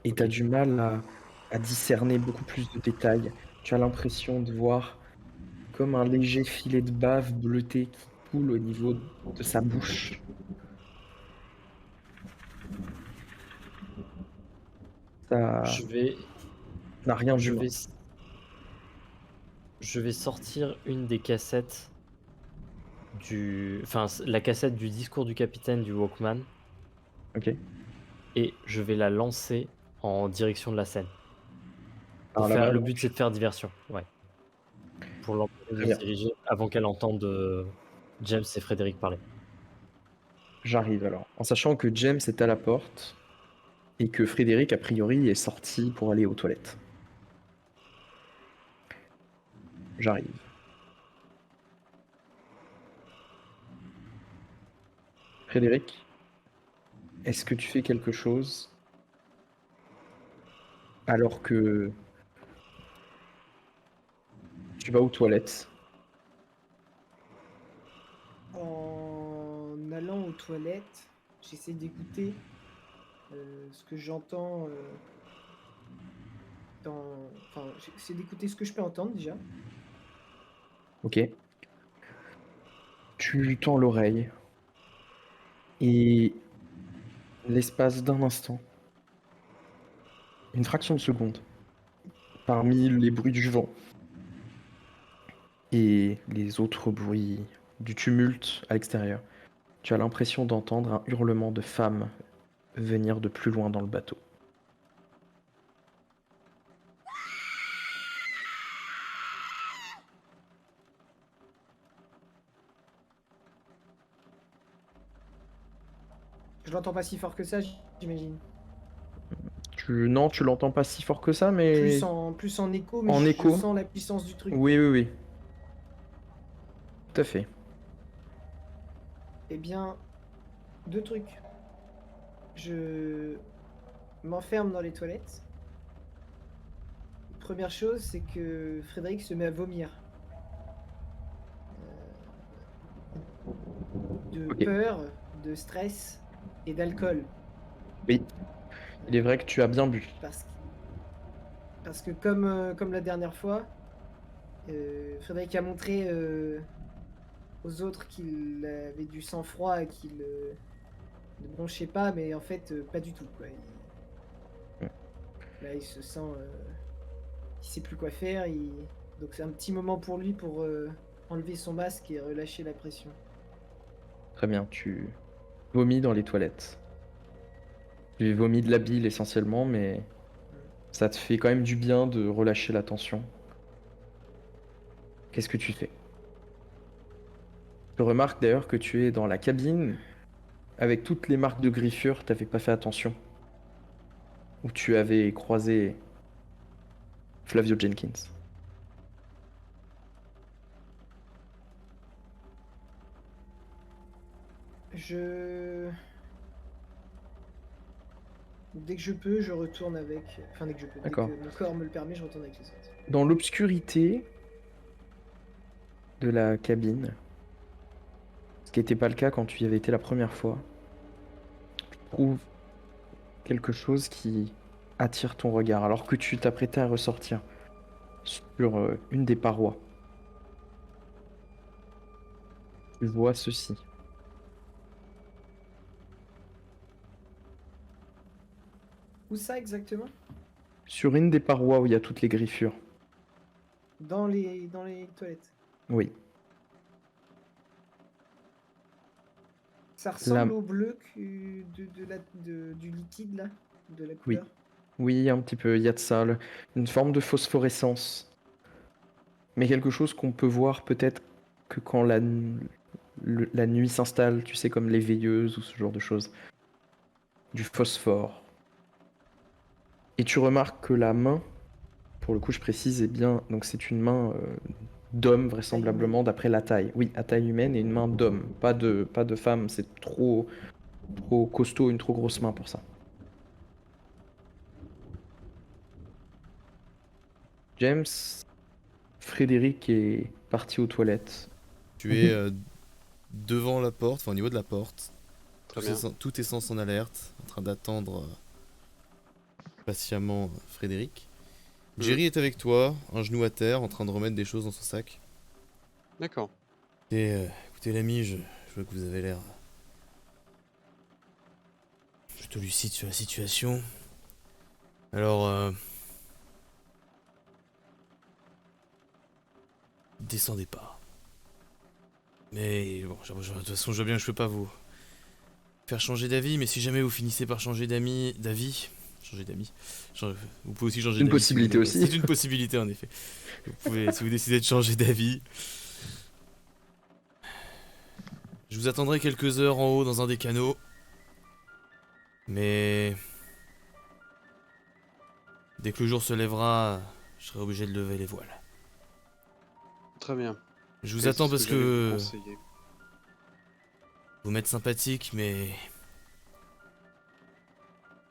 Et tu as OK. du mal à discerner beaucoup plus de détails. Tu as l'impression de voir comme un léger filet de bave bleutée qui coule au niveau de sa bouche. Ça Je vais n'a rien je d'humain. vais s je vais sortir une des cassettes la cassette du discours du capitaine du Walkman Ok. et je vais la lancer en direction de la scène. Par la main Le but, c'est gauche. de faire diversion, ouais. Pour l'empêcher Très de se bien. diriger avant qu'elle entende, James et Frédéric parler. J'arrive alors. En sachant que James est à la porte et que Frédéric, a priori, est sorti pour aller aux toilettes. J'arrive. Frédéric, est-ce que tu fais quelque chose alors que tu vas aux toilettes? En allant aux toilettes, j'essaie d'écouter ce que j'entends Enfin, j'essaie d'écouter ce que je peux entendre déjà. Ok. Tu tends l'oreille et l'espace d'un instant, une fraction de seconde, parmi les bruits du vent, et les autres bruits du tumulte à l'extérieur, tu as l'impression d'entendre un hurlement de femme venir de plus loin dans le bateau. Je l'entends pas si fort que ça, j'imagine. Non, tu l'entends pas si fort que ça, mais Plus en écho, mais en je écho. sens la puissance du truc. Oui, oui, oui. Tout à fait. Eh bien, 2 trucs. Je m'enferme dans les toilettes. Première chose, c'est que Frédéric se met à vomir. De Ok. peur, de stress et d'alcool. Oui. Il est vrai que tu as bien bu. Parce que comme la dernière fois, Frédéric a montré aux autres qu'il avait du sang-froid et qu'il ne bronchait pas, mais en fait, pas du tout, quoi. Là, il se sent... il sait plus quoi faire. Donc c'est un petit moment pour lui pour enlever son masque et relâcher la pression. Très bien, tu vomis dans les toilettes. Tu vomis de la bile essentiellement, mais ça te fait quand même du bien de relâcher la tension. Qu'est-ce que tu fais? Je remarque d'ailleurs que tu es dans la cabine avec toutes les marques de griffure, t'avais pas fait attention. Où tu avais croisé Flavio Jenkins. Dès que je peux, je retourne avec... Enfin, dès que je peux. Dès D'accord. que mon corps me le permet, je retourne avec les autres. Dans l'obscurité de la cabine, ce qui n'était pas le cas quand tu y avais été la première fois, tu trouves quelque chose qui attire ton regard alors que tu t'apprêtais à ressortir sur une des parois. Tu vois ceci. Où ça exactement? Sur une des parois où il y a toutes les griffures. Dans les toilettes. Oui. Ça ressemble La- au bleu du liquide là, de la Oui. couleur. Oui, un petit peu, il y a de ça, une forme de phosphorescence. Mais quelque chose qu'on peut voir peut-être que quand la nuit s'installe, tu sais, comme les veilleuses ou ce genre de choses. Du phosphore. Et tu remarques que la main, pour le coup je précise, est bien, donc c'est une main d'homme vraisemblablement d'après la taille. Oui, à taille humaine et une main d'homme, pas de femme, c'est trop costaud, une trop grosse main pour ça. James, Frédéric est parti aux toilettes. Tu es devant la porte, enfin au niveau de la porte. Très bien. Tous tes sens en alerte, en train d'attendre patiemment Frédéric. Jerry est avec toi, un genou à terre, en train de remettre des choses dans son sac. D'accord. Et écoutez l'ami, je vois que vous avez l'air plutôt lucide sur la situation. Alors, descendez pas. Mais bon, de toute façon, je vois bien que je peux pas vous faire changer d'avis, mais si jamais vous finissez par changer d'avis, vous pouvez aussi changer Une d'avis. possibilité aussi. C'est une possibilité en effet. Vous pouvez, si vous décidez de changer d'avis, je vous attendrai quelques heures en haut dans un des canaux. Mais dès que le jour se lèvera, je serai obligé de lever les voiles. Très bien. Je vous Et attends c'est parce ce j'allais que vous conseiller. vous m'êtes sympathique, mais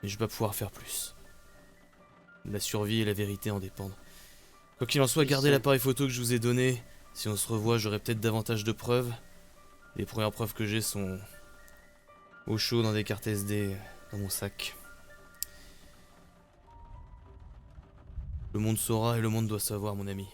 je vais pas pouvoir faire plus. La survie et la vérité en dépendent. Quoi qu'il en soit, Je gardez sais. l'appareil photo que je vous ai donné. Si on se revoit, j'aurai peut-être davantage de preuves. Les premières preuves que j'ai sont au chaud dans des cartes SD dans mon sac. Le monde saura et le monde doit savoir, mon ami.